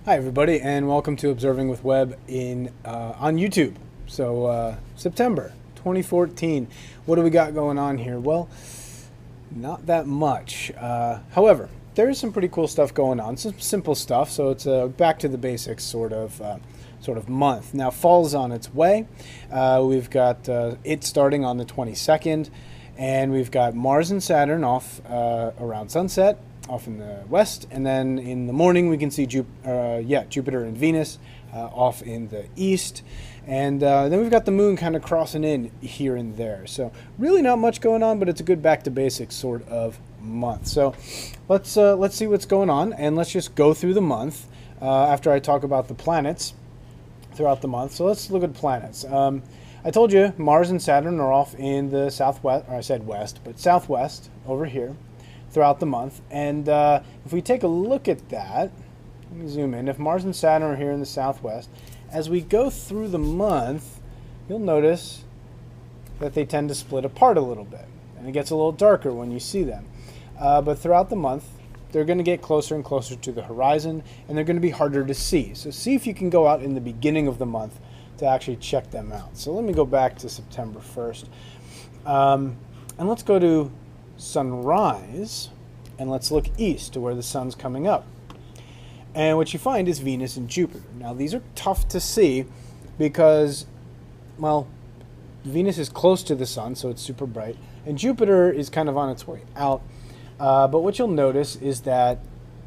Hi everybody, and welcome to Observing with Webb on YouTube. So September 2014. What do we got going on here? Well, not that much. However, there is some pretty cool stuff going on. Some simple stuff. So it's a back to the basics sort of month. Now fall's on its way. We've got it starting on the 22nd, and we've got Mars and Saturn off around sunset, off in the west, and then in the morning we can see Jupiter and Venus off in the east, and then we've got the moon kind of crossing in here and there. So really not much going on, but it's a good back to basics sort of month. So let's see what's going on, and let's just go through the month after I talk about the planets throughout the month. So let's look at planets. I told you Mars and Saturn are off in the southwest, or I said west, but southwest over here throughout the month. And if we take a look at that, let me zoom in. If Mars and Saturn are here in the southwest, as we go through the month, you'll notice that they tend to split apart a little bit, and it gets a little darker when you see them. But throughout the month, they're going to get closer and closer to the horizon, and they're going to be harder to see. So see if you can go out in the beginning of the month to actually check them out. So let me go back to September 1st. And let's go to sunrise, and let's look east to where the sun's coming up. And what you find is Venus and Jupiter. Now these are tough to see because, well, Venus is close to the sun, so it's super bright, and Jupiter is kind of on its way out. But what you'll notice is that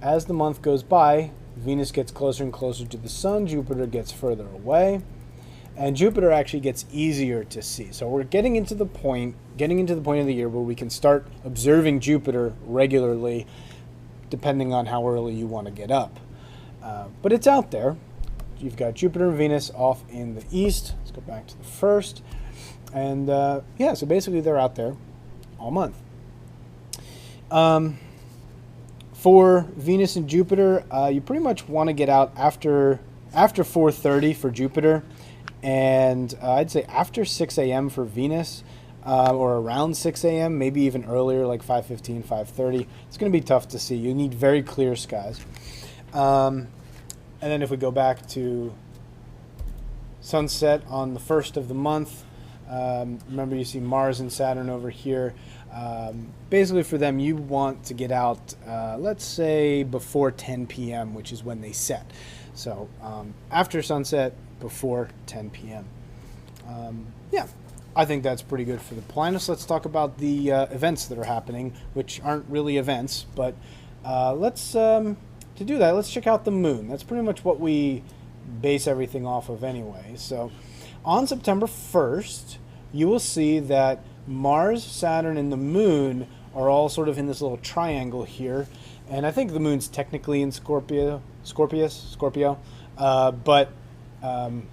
as the month goes by, Venus gets closer and closer to the sun, Jupiter gets further away, and Jupiter actually gets easier to see. So we're getting into the point of the year where we can start observing Jupiter regularly, depending on how early you want to get up. But it's out there. You've got Jupiter and Venus off in the east. Let's go back to the first. And yeah, so basically they're out there all month. For Venus and Jupiter, you pretty much want to get out after 4:30 for Jupiter, and I'd say after 6 a.m. for Venus, or around 6 a.m., maybe even earlier, like 5:15, 5:30. It's going to be tough to see. You need very clear skies. And then if we go back to sunset on the first of the month, remember you see Mars and Saturn over here. Basically for them, you want to get out, let's say before 10 p.m., which is when they set. So after sunset, before 10 p.m. Yeah, I think that's pretty good for the planets. Let's talk about the events that are happening, which aren't really events, but to do that, let's check out the moon. That's pretty much what we base everything off of anyway. So on September 1st, you will see that Mars, Saturn, and the moon are all sort of in this little triangle here. And I think the moon's technically in Scorpio. But right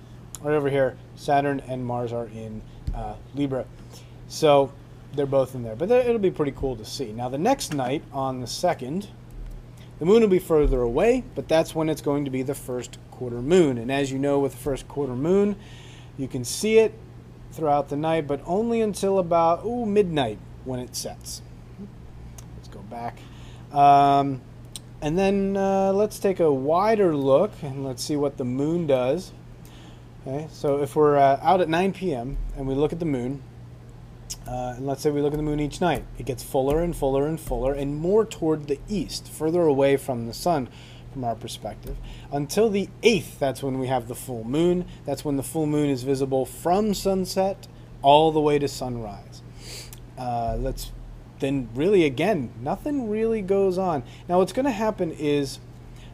over here, Saturn and Mars are in Libra. So they're both in there. But it'll be pretty cool to see. Now the next night, on the 2nd, the moon will be further away, but that's when it's going to be the first quarter moon. And as you know, with the first quarter moon, you can see it throughout the night, but only until about midnight when it sets. Let's go back. And then let's take a wider look, and let's see what the moon does. Okay, so if we're out at 9 p.m. and we look at the moon, and let's say we look at the moon each night, it gets fuller and fuller and fuller and more toward the east, further away from the sun from our perspective. Until the 8th, that's when we have the full moon. That's when the full moon is visible from sunset all the way to sunrise. Then really, again, nothing really goes on. Now what's going to happen is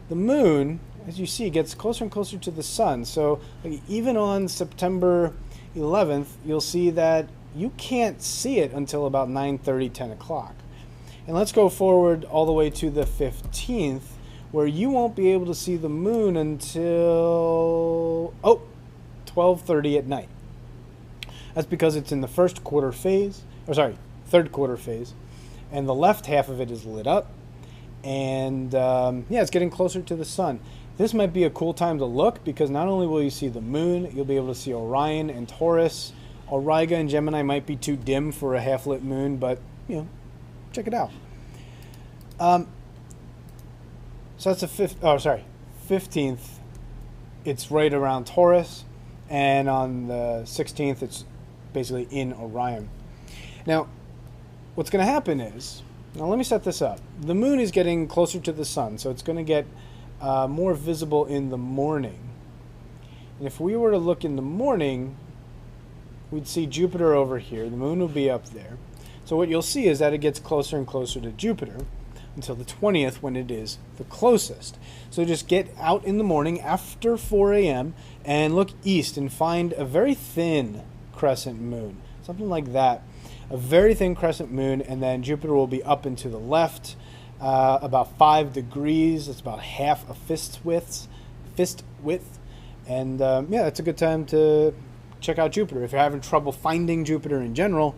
the moon, as you see, gets closer and closer to the sun. So like, even on September 11th, you'll see that you can't see it until about 9:30, 10 o'clock. And let's go forward all the way to the 15th, where you won't be able to see the moon until 12:30 at night. That's because it's in the third quarter phase, and the left half of it is lit up, and yeah, it's getting closer to the sun. This might be a cool time to look, because not only will you see the moon, you'll be able to see Orion and Taurus. Auriga and Gemini might be too dim for a half-lit moon, but check it out. So that's the 15th, it's right around Taurus, and on the 16th, it's basically in Orion. Now, what's going to happen is, now let me set this up. The moon is getting closer to the sun, so it's going to get more visible in the morning. And if we were to look in the morning, we'd see Jupiter over here. The moon will be up there. So what you'll see is that it gets closer and closer to Jupiter until the 20th, when it is the closest. So just get out in the morning after 4 a.m. and look east and find a very thin crescent moon, something like that. A very thin crescent moon, and then Jupiter will be up and to the left, about 5 degrees. It's about half a fist width. And yeah, it's a good time to check out Jupiter. If you're having trouble finding Jupiter in general,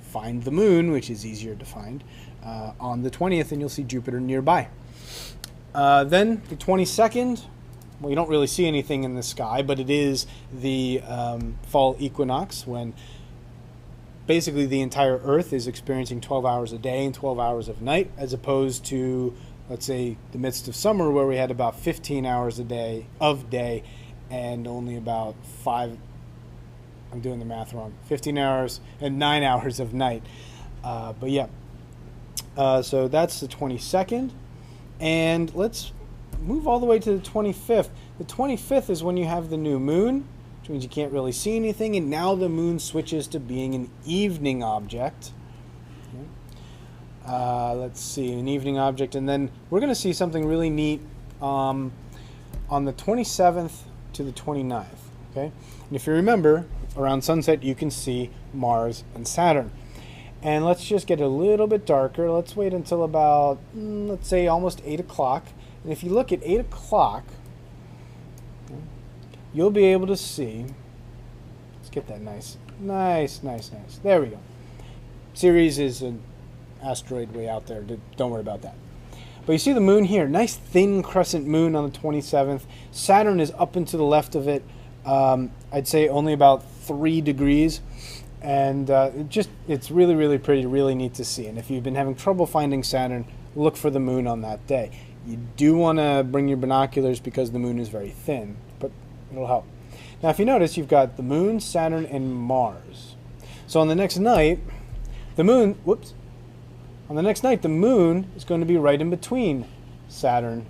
find the moon, which is easier to find, on the 20th, and you'll see Jupiter nearby. Then the 22nd, well, you don't really see anything in the sky, but it is the fall equinox, when basically the entire Earth is experiencing 12 hours a day and 12 hours of night, as opposed to, let's say, the midst of summer, where we had about 15 hours a day and only about 5, I'm doing the math wrong, 15 hours and 9 hours of night. But yeah, so that's the 22nd. And let's move all the way to the 25th. The 25th is when you have the new moon, which means you can't really see anything, and now the moon switches to being an evening object. Let's see, an evening object, and then we're going to see something really neat on the 27th to the 29th. Okay, and if you remember, around sunset you can see Mars and Saturn. And let's just get a little bit darker. Let's wait until about, let's say, almost 8 o'clock. And if you look at 8 o'clock, you'll be able to see, let's get that nice. There we go. Ceres is an asteroid way out there. Don't worry about that. But you see the moon here, nice thin crescent moon on the 27th. Saturn is up and to the left of it. I'd say only about 3 degrees. And it's really, really pretty, really neat to see. And if you've been having trouble finding Saturn, look for the moon on that day. You do want to bring your binoculars because the moon is very thin, but it'll help. Now, if you notice, you've got the moon, Saturn, and Mars. So on the next night, the moon, on the next night, the moon is going to be right in between Saturn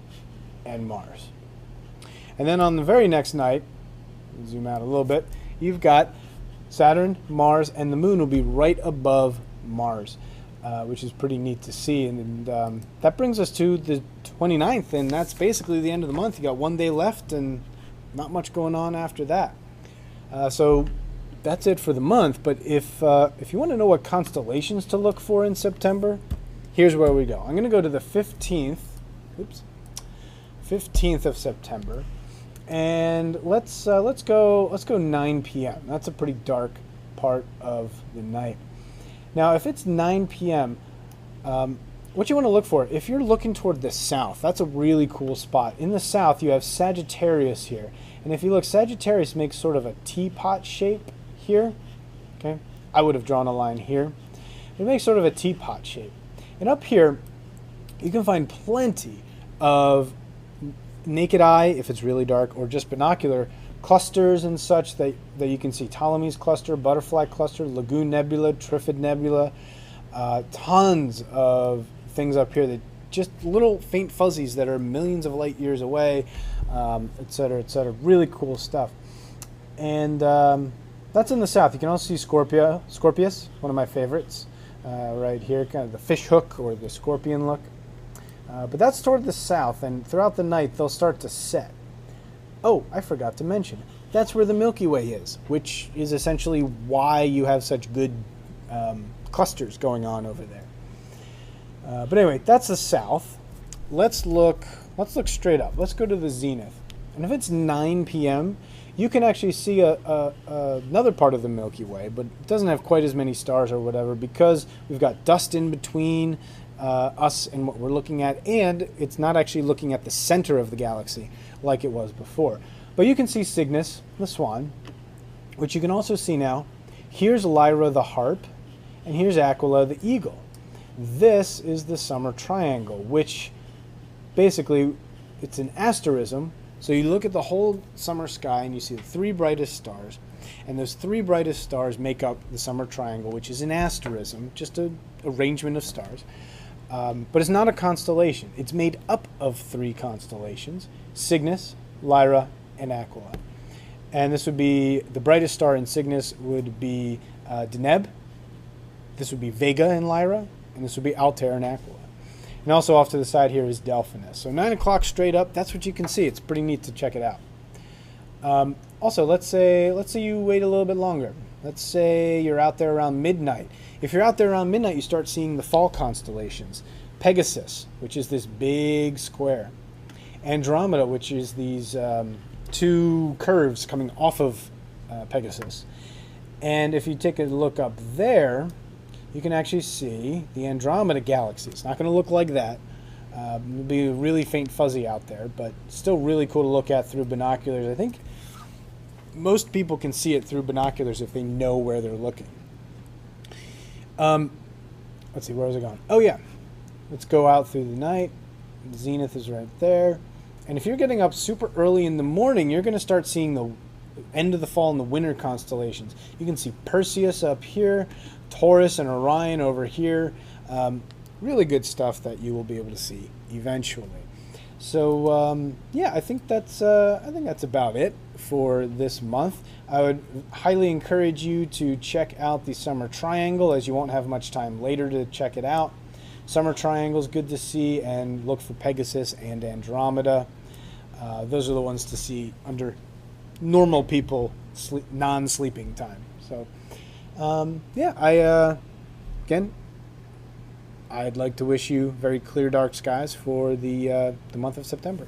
and Mars. And then on the very next night, zoom out a little bit, you've got Saturn, Mars, and the moon will be right above Mars, which is pretty neat to see. And that brings us to the 29th, and that's basically the end of the month. You got 1 day left and not much going on after that. So that's it for the month. But if you want to know what constellations to look for in September, here's where we go. I'm going to go to the 15th of September. And let's go 9 p.m. That's a pretty dark part of the night. Now, if it's 9 p.m., what you want to look for, if you're looking toward the south, that's a really cool spot. In the south, you have Sagittarius here. And if you look, Sagittarius makes sort of a teapot shape here. Okay, I would have drawn a line here. It makes sort of a teapot shape. And up here, you can find plenty of naked eye, if it's really dark, or just binocular clusters and such that you can see. Ptolemy's cluster, Butterfly cluster, Lagoon Nebula, Trifid Nebula, tons of things up here that just little faint fuzzies that are millions of light years away, etc., etc. Really cool stuff. And that's in the south. You can also see Scorpius, one of my favorites, right here, kind of the fish hook or the scorpion look. But that's toward the south, and throughout the night they'll start to set. Oh, I forgot to mention, that's where the Milky Way is, which is essentially why you have such good clusters going on over there. But anyway, that's the south. Let's look straight up. Let's go to the zenith. And if it's 9 p.m., you can actually see another part of the Milky Way, but it doesn't have quite as many stars or whatever because we've got dust in between us and what we're looking at, and it's not actually looking at the center of the galaxy like it was before. But you can see Cygnus, the swan, which you can also see now. Here's Lyra, the harp, and here's Aquila, the eagle. This is the summer triangle, which basically it's an asterism. So you look at the whole summer sky and you see the three brightest stars, and those three brightest stars make up the summer triangle, which is an asterism, just an arrangement of stars. But it's not a constellation. It's made up of three constellations: Cygnus, Lyra, and Aquila. And this would be, the brightest star in Cygnus would be Deneb. This would be Vega in Lyra, and this would be Altair in Aquila. And also off to the side here is Delphinus. So 9 o'clock straight up, that's what you can see. It's pretty neat to check it out. Also, let's say you wait a little bit longer. Let's say you're out there around midnight. If you're out there around midnight, you start seeing the fall constellations. Pegasus, which is this big square. Andromeda, which is these two curves coming off of Pegasus. And if you take a look up there, you can actually see the Andromeda galaxy. It's not going to look like that. It'll be really faint fuzzy out there, but still really cool to look at through binoculars. I think most people can see it through binoculars if they know where they're looking. Let's see, where was I going? Oh yeah, let's go out through the night. The zenith is right there. And if you're getting up super early in the morning, you're going to start seeing the end of the fall and the winter constellations. You can see Perseus up here, Taurus and Orion over here. Really good stuff that you will be able to see eventually. So yeah, I think that's about it for this month. I would highly encourage you to check out the summer triangle, as you won't have much time later to check it out. Summer triangle is good to see, and look for Pegasus and Andromeda. Those are the ones to see under normal people non-sleeping time. So yeah, again, I'd like to wish you very clear dark skies for the month of September.